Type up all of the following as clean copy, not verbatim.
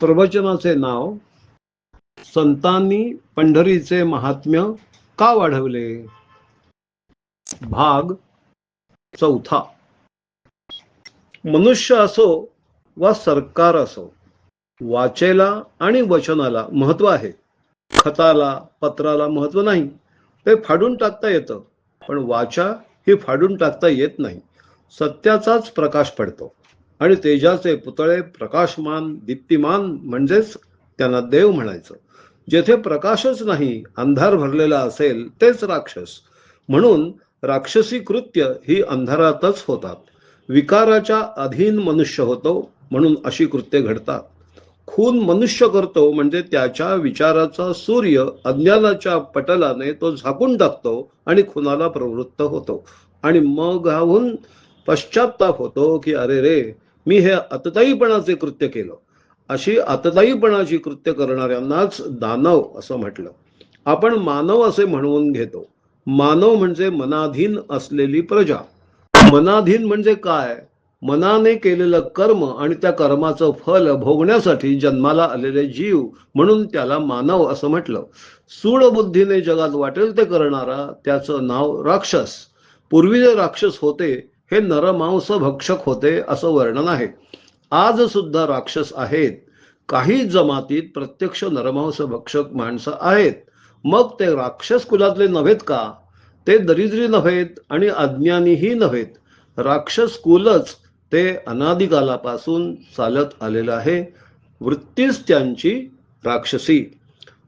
प्रवचनाचे नाव संतांनी पंढरीचे महात्म्य का वाढवले, भाग चौथा. मनुष्य असो वा सरकार असो, वाचेला आणि वचनाला महत्व आहे. खताला पत्राला महत्व नाही. ते फाडून टाकता येतं, पण वाचा ही फाडून टाकता येत नाही. सत्याचाच प्रकाश पडतो आणि तेजाचे पुतळे प्रकाशमान दीप्तिमान म्हणजेच त्यांना देव म्हणायचं. जेथे प्रकाशच नाही, अंधार भरलेला असेल तेच राक्षस. म्हणून राक्षसी कृत्य ही अंधारातच होतात. विकाराच्या अधीन मनुष्य होतो म्हणून अशी कृत्य घडतात. खून मनुष्य करतो म्हणजे त्याच्या विचाराचा सूर्य अज्ञानाच्या पटलाने तो झाकून टाकतो आणि खुनाला प्रवृत्त होतो आणि मग गावून पश्चाताप होतो की अरे रे, मी हे आतताईपणाचे कृत्य केलं. अशी आतताईपणाची कृत्य करणाऱ्यांनाच दानव असं म्हटलं. आपण मानव असे म्हणून घेतो. मानव म्हणजे मनाधीन असलेली प्रजा. मनाधीन म्हणजे काय? मनाने केलेलं कर्म आणि त्या कर्माचं फल भोगण्यासाठी जन्माला आलेले जीव, म्हणून त्याला मानव असं म्हटलं. सूड बुद्धीने जगात वाटेल ते करणारा त्याचं नाव राक्षस. पूर्वी जे राक्षस होते हे नरमांस भक्षक होते असं वर्णन आहे. आज सुद्धा राक्षस आहेत. काही जमातीत प्रत्यक्ष नरमांस भक्षक माणसं आहेत. मग ते राक्षस कुलातले नव्हेत का? ते दरिद्री नव्हेत आणि अज्ञानीही नव्हेत. राक्षस कुलच ते अनादिकालापासून चालत आलेलं आहे. वृत्तीच त्यांची राक्षसी.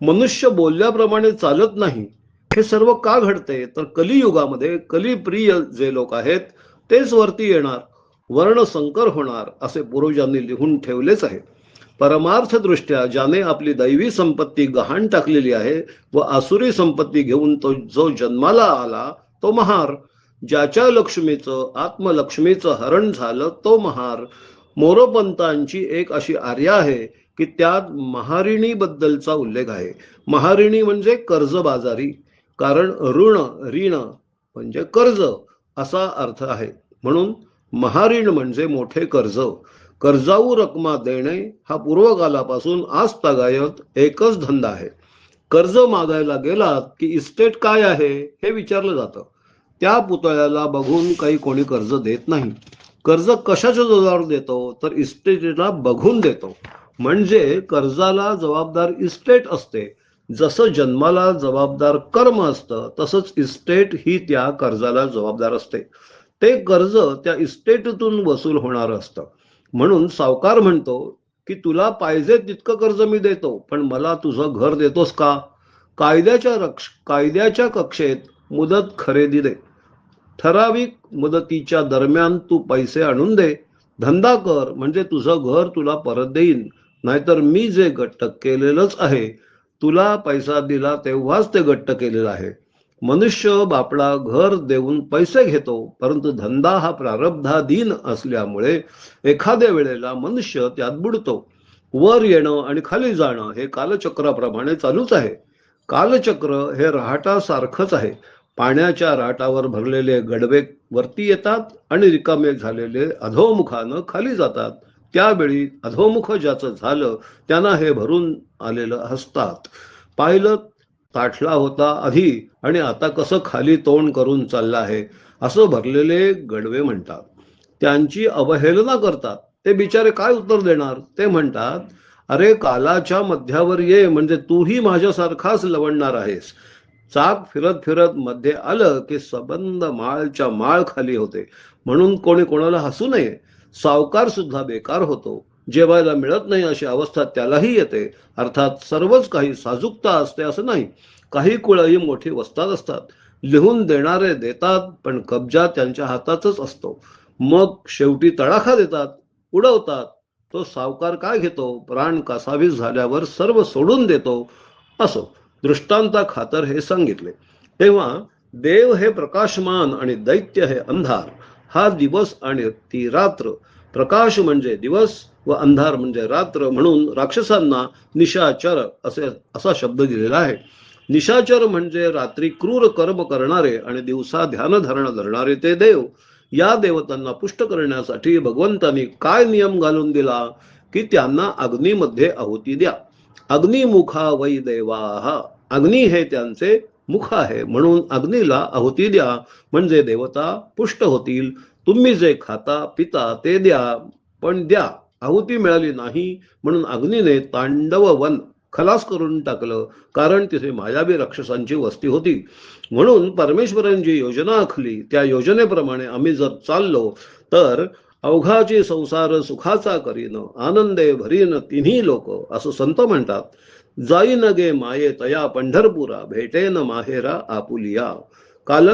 मनुष्य बोलल्याप्रमाणे चालत नाही. हे सर्व का घडते? तर कलियुगामध्ये कलिप्रिय जे लोक आहेत तेच वरती येणार, वर्णसंकर होणार असे पूर्वजांनी लिहून ठेवलेच आहे. परमार्थ दृष्ट्या ज्याने आपली दैवी संपत्ती गहाण टाकलेली आहे व आसुरी संपत्ती घेऊन तो जो जन्माला आला तो महार. ज्याच्या लक्ष्मीचं आत्मलक्ष्मीचं हरण झालं तो महार. मोरोपंतांची एक अशी आर्या आहे की त्यात महारिणी बद्दलचा उल्लेख आहे. महारिणी म्हणजे कर्जबाजारी. कारण ऋण म्हणजे कर्ज असा अर्थ आहे. म्हणून महाऋण म्हणजे मोठे कर्ज. कर्जाऊ रकमा देणे हा पूर्वकालापासून आज तागायत एकच धंदा आहे. कर्ज मागायला गेलात की इस्टेट काय आहे हे विचारलं जातं. त्या पुतळ्याला बघून काही कोणी कर्ज देत नाही. कर्ज कशाच्या जोरावर देतो? तर इस्टेटला बघून देतो. म्हणजे कर्जाला जबाबदार इस्टेट असते. जसं जन्माला जबाबदार कर्म असतं तसंच इस्टेट ही त्या कर्जाला जबाबदार असते. ते कर्ज त्या इस्टेटतून वसूल होणार असतं. म्हणून सावकार म्हणतो की तुला पाहिजे तितकं कर्ज मी देतो, पण मला तुझं घर देतोस का? कायद्याच्या कक्षेत मुदत खरेदी दे. ठराविक मुदतीच्या दरम्यान तू पैसे आणून दे. धंदा कर म्हणजे तुझं घर तुला परत देईन. नाहीतर मी जे गट्ट केलेलंच आहे, तुला पैसा दिला तेव्हाच ते गट्ट केलेलं आहे. मनुष्य बापडा घर देऊन पैसे घेतो, परंतु धंदा हा प्रारब्धाधीन असल्यामुळे एखाद्या वेळेला मनुष्य त्यात बुडतो. वर येणं आणि खाली जाणं हे कालचक्राप्रमाणे चालूच आहे. कालचक्र हे रहाटासारखंच आहे. पाण्याच्या रहाटावर भरलेले गडवे वरती येतात आणि रिकामे झालेले अधोमुखानं खाली जातात. त्यावेळी अधोमुख ज्याचं झालं त्यांना हे भरून आलेलं हसतात. पाहिलं ताठला होता आधी आणि आता कसं खाली तोंड करून चालला आहे असं भरलेले गडवे म्हणतात. त्यांची अवहेलना करतात. ते बिचारे काय उत्तर देणार? ते म्हणतात, अरे कालाच्या मध्यावर ये म्हणजे तूही माझ्यासारखाच लवणणार आहेस. चाक फिरत फिरत मध्ये आलं की सबंध माळच्या माळ खाली होते. म्हणून कोणी कोणाला हसू नये. सावकार सुद्धा बेकार होतो. जेवायला मिळत नाही अशी अवस्था त्यालाही येते. अर्थात सर्वच काही साजूकता असते असं नाही. काही कुळही मोठी वस्ताद असतात. लिहून देणारे देतात, पण कब्जा त्यांच्या हातातच असतो. मग शेवटी तडाखा देतात, उडवतात. तो सावकार काय घेतो? प्राण कासावीस झाल्यावर सर्व सोडून देतो. असो, दृष्टांता खातर हे सांगितले. तेव्हा देव हे प्रकाशमान आणि दैत्य हे अंधार. हा दिवस आणि ती रात्र. प्रकाश म्हणजे दिवस व अंधार म्हणजे रात्र. म्हणून राक्षसांना निशाचर असा शब्द दिलेला आहे. निशाचर म्हणजे रात्री क्रूर कर्म करणारे आणि दिवसा ध्यानधारणा धरणारे ते देव. या देवतांना पुष्ट करण्यासाठी भगवंतांनी काय नियम घालून दिला की त्यांना अग्नीमध्ये आहुती द्या. अग्निमुखा वै देवाः, अग्नी हे त्यांचे मुख आहे, म्हणून अग्नीला आहुती द्या, म्हणजे देवता पुष्ट होतील. तुम्ही जे खाता पिता ते द्या, पण द्या. आहुती मिळाली नाही म्हणून अग्नीने तांडव वन खलास करून टाकलं, कारण तिथे मायावी राक्षसांची वस्ती होती. म्हणून परमेश्वरांनी जी योजना आखली त्या योजनेप्रमाणे आम्ही जर चाललो तर अवघाची संसार सुखाचा करीन, आनंदे भरीन तिन्ही लोक, असं संत म्हणतात. जाईन गे माये तया पंढरपुरा, भेटेन माहेरा आपुलिया. काल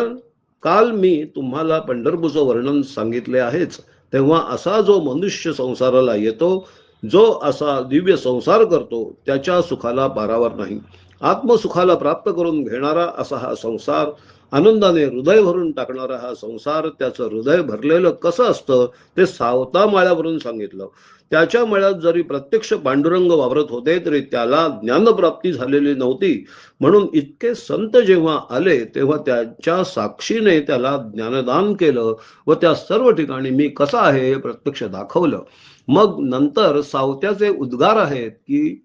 काल मी तुम्हाला पंढरपूरचं वर्णन सांगितले आहेच. तेव्हा असा जो मनुष्य संसाराला येतो, जो असा दिव्य संसार करतो, त्याच्या सुखाला पारावर नाही. आत्मसुखाला प्राप्त करून घेणारा असा हा संसार, आनंदाने हृदय भरून टाकणारा हा संसार, त्याचं हृदय भरलेलं कसं असतं ते सावता माळ्यावरून सांगितलं. त्याच्या मळ्यात जरी प्रत्यक्ष पांडुरंग वावरत होते तरी त्याला ज्ञानप्राप्ती झालेली नव्हती. म्हणून इतके संत जेव्हा आले तेव्हा त्याच्या साक्षीने त्याला ज्ञानदान केलं व त्या सर्व ठिकाणी मी कसा आहे हे प्रत्यक्ष दाखवलं. मग नंतर सावत्याचे उद्गार आहेत की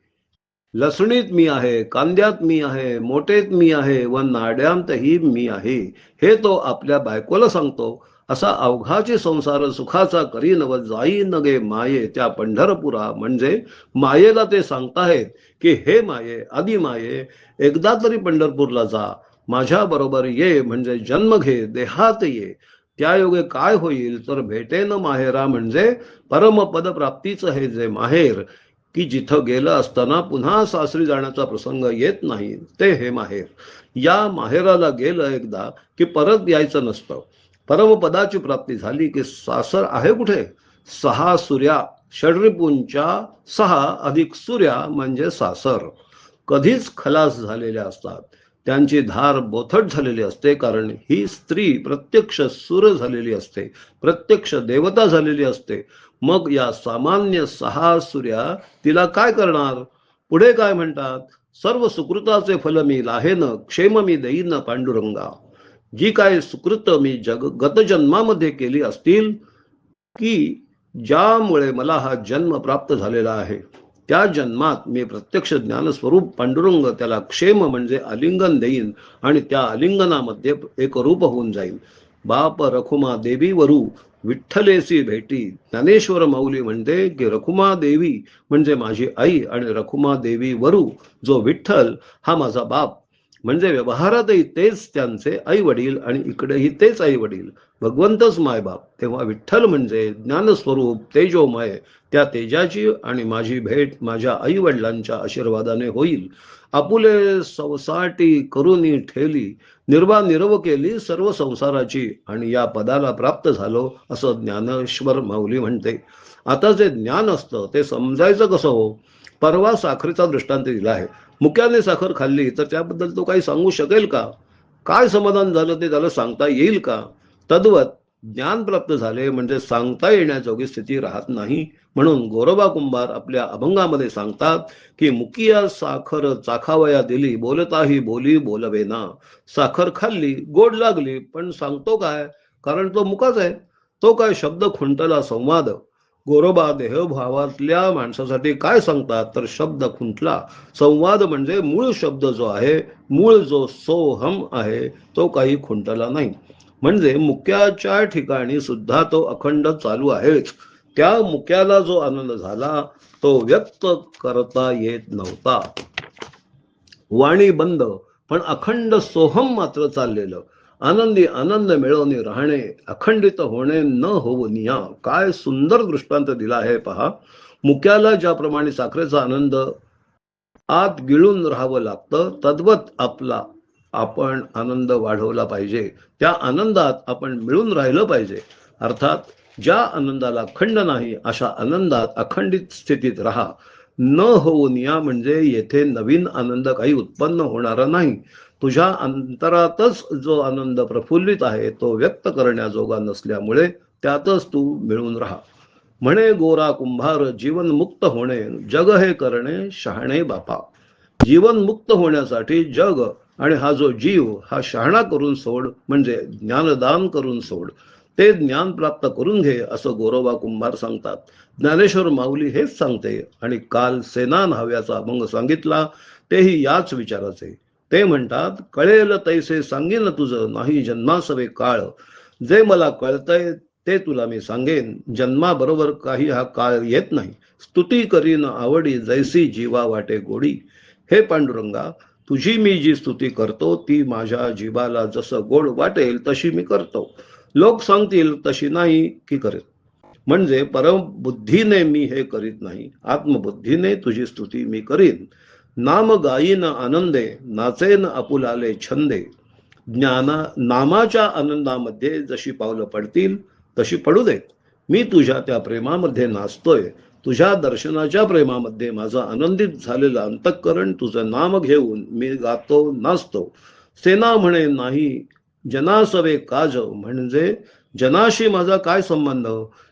लसणीत मी आहे, कांद्यात मी आहे, मोठेत मी आहे व नाड्यांतही मी आहे, हे तो आपल्या बायकोला सांगतो. असा अवघाचे संसार सुखाचा करीन व जाईन गे माये त्या पंढरपुरा, म्हणजे मायेला ते सांगताहेत की हे माये, आदि माये, एकदा तरी पंढरपूरला जा, माझ्या बरोबर ये, म्हणजे जन्म घे, देहात ये. त्यायोगे काय होईल तर भेटेन माहेरा, म्हणजे परमपद प्राप्तीचं हे जे माहेर, की जिथं गेलं असताना पुन्हा सासरी जाण्याचा प्रसंग येत नाही, ते हे माहेर. या माहेराला गेलं एकदा की परत यायचं नसतं. परमपदाची प्राप्ती झाली की सासर आहे कुठे? 6 सूर्या, षड्रिपूंच्या 6 अधिक सूर्या म्हणजे सासर. कधीच खलास झालेल्या असतात. त्यांची धार बोथट झालेली असते, कारण ही स्त्री प्रत्यक्ष सूर झालेली असते, प्रत्यक्ष देवता झालेली असते. मग या सामान्य 6 सूर्या तिला काय करणार? पुढे काय म्हणतात? सर्व सुकृताचे फल मी लाहेन, क्षेम मी देईन पांडुरंगा. जी काय सुकृत मी गत जन्मामध्ये केली असतील, की ज्यामुळे मला हा जन्म प्राप्त झालेला आहे, त्या जन्मात मी प्रत्यक्ष ज्ञानस्वरूप पांडुरंग त्याला क्षेम म्हणजे आलिंगन देईन आणि त्या आलिंगनामध्ये एक रूप होऊन जाईल. बाप रखुमा देवी वरू विठ्ठलेसी भेटी. ज्ञानेश्वर माऊली म्हणते की रखुमा देवी म्हणजे माझी आई आणि रखुमा देवी वरू जो विठ्ठल हा माझा बाप. म्हणजे व्यवहारातही तेच त्यांचे आई वडील आणि इकडेही तेच आई वडील, भगवंतच मायबाप. तेव्हा विठ्ठल म्हणजे ज्ञानस्वरूप तेजोमय, त्या तेजाची आणि माझी भेट माझ्या आई वडिलांच्या आशीर्वादाने होईल. आपुले संसाटी करुनी ठेली, निर्वा निरव केली सर्व संसाराची, आणि या पदाला प्राप्त झालो, असं ज्ञानेश्वर माऊली म्हणते. आता जे ज्ञान असतं ते समजायचं कसं हो? परवा साखरेचा दृष्टांत दिला आहे. मुक्याने साखर खाल्ली तर त्याबद्दल तो काही सांगू शकेल का? काय समाधान झालं ते त्याला सांगता येईल का? तद्वत ज्ञान प्राप्त झाले म्हणजे सांगता येण्याजोगी स्थिती राहत नाही. म्हणून गोरोबा कुंभार आपल्या अभंगामध्ये सांगतात की मुकिया साखर चाखावया दिली, बोलताही बोली बोलवेना. साखर खाल्ली, गोड लागली, पण सांगतो काय? कारण तो मुकाच आहे. तो काय शब्द खुंटला संवाद. गोरोबा देहभावातल्या माणसासाठी काय सांगतात तर शब्द खुंटला संवाद, म्हणजे मूळ शब्द जो आहे, मूळ जो सोहम आहे, तो काही खुंटला नाही. म्हणजे मुक्याच्या ठिकाणी सुद्धा तो अखंड चालू आहेच. त्या मुक्याला जो आनंद झाला तो व्यक्त करता येत नव्हता. वाणी बंद पण अखंड सोहम मात्र चाललेलं. आनंदी आनंद मिळवून राहणे, अखंडित होणे न होऊ निया. काय सुंदर दृष्टांत दिला आहे पहा. मुक्याला ज्याप्रमाणे साखरेचा आनंद आत गिळून राहावं लागतं, तद्वत आपला आपण आनंद वाढवला पाहिजे. त्या आनंदात आपण मिळून राहिलं पाहिजे. अर्थात ज्या आनंदाला खंड नाही अशा आनंदात अखंडित स्थितीत राहा. न होऊन या म्हणजे येथे नवीन आनंद काही उत्पन्न होणारा नाही. तुझ्या अंतरातच जो आनंद प्रफुल्लित आहे तो व्यक्त करण्याजोगा नसल्यामुळे त्यातच तू मिळून राहा. म्हणे गोरा कुंभार जीवन मुक्त होणे, जग हे करणे शहाणे बापा. जीवन मुक्त होण्यासाठी जग आणि हा जो जीव हा शहाणा करून सोड, म्हणजे ज्ञानदान करून सोड. ते ज्ञान प्राप्त करून घे असं गोरोबा कुंभार सांगतात. ज्ञानेश्वर माऊली हेच सांगते. आणि काल सेना न्हाव्याचा अभंग सांगितला तेही याच विचाराचे. ते म्हणतात, कळेल तैसे सांगेन तुझं नाही जन्मासवे काळ. जे मला कळतंय ते तुला मी सांगेन. जन्माबरोबर काही हा काळ येत नाही. स्तुती करीन आवडी जैसी जीवा वाटे गोडी. हे पांडुरंगा, तुझी मी जी स्तुती करतो ती माझ्या जीवाला जसं गोड वाटेल तशी मी करतो. लोक सांगतील तशी नाही की करेल. म्हणजे परमबुद्धीने मी हे करीत नाही, आत्मबुद्धीने तुझी स्तुती मी करीन. नाम गायीन आनंदे नाचेन आपुलाले छंदे. नामाच्या आनंदामध्ये जशी पावलं पडतील तशी पडू देत. मी तुझ्या त्या प्रेमामध्ये नाचतोय. तुझ्या दर्शनाच्या प्रेमामध्ये माझं आनंदित झालेलं अंतःकरण तुझं नाम घेऊन मी गातो नाचतो. सेना म्हणे नाही जनासवे काज. म्हणजे जनाशी माझा काय संबंध,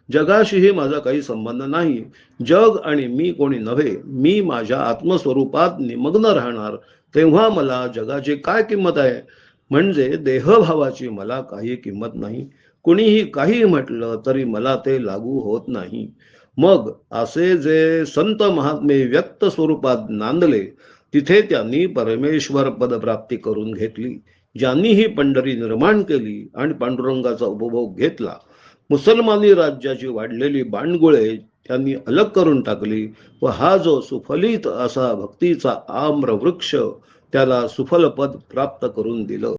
जगाशीही माझा काही संबंध नाही. जग आणि मी कोणी नव्हे. मी माझ्या आत्मस्वरूपात निमग्न राहणार तेव्हा मला जगाची काय किंमत आहे. म्हणजे देहभावाची मला काही किंमत नाही. कुणीही काही म्हटलं तरी मला ते लागू होत नाही. मग असे जे संत महात्मे व्यक्त स्वरूपात नांदले तिथे त्यांनी परमेश्वर पदप्राप्ती करून घेतली. ज्यांनी ही पंढरी निर्माण केली आणि पांडुरंगाचा उपभोग घेतला. मुसलमानी राज्याची वाढलेली बाणगुळे त्यांनी अलग करून टाकली व हा जो सुफलित असा भक्तीचा आम्र वृक्ष त्याला सुफल पद प्राप्त करून दिलं.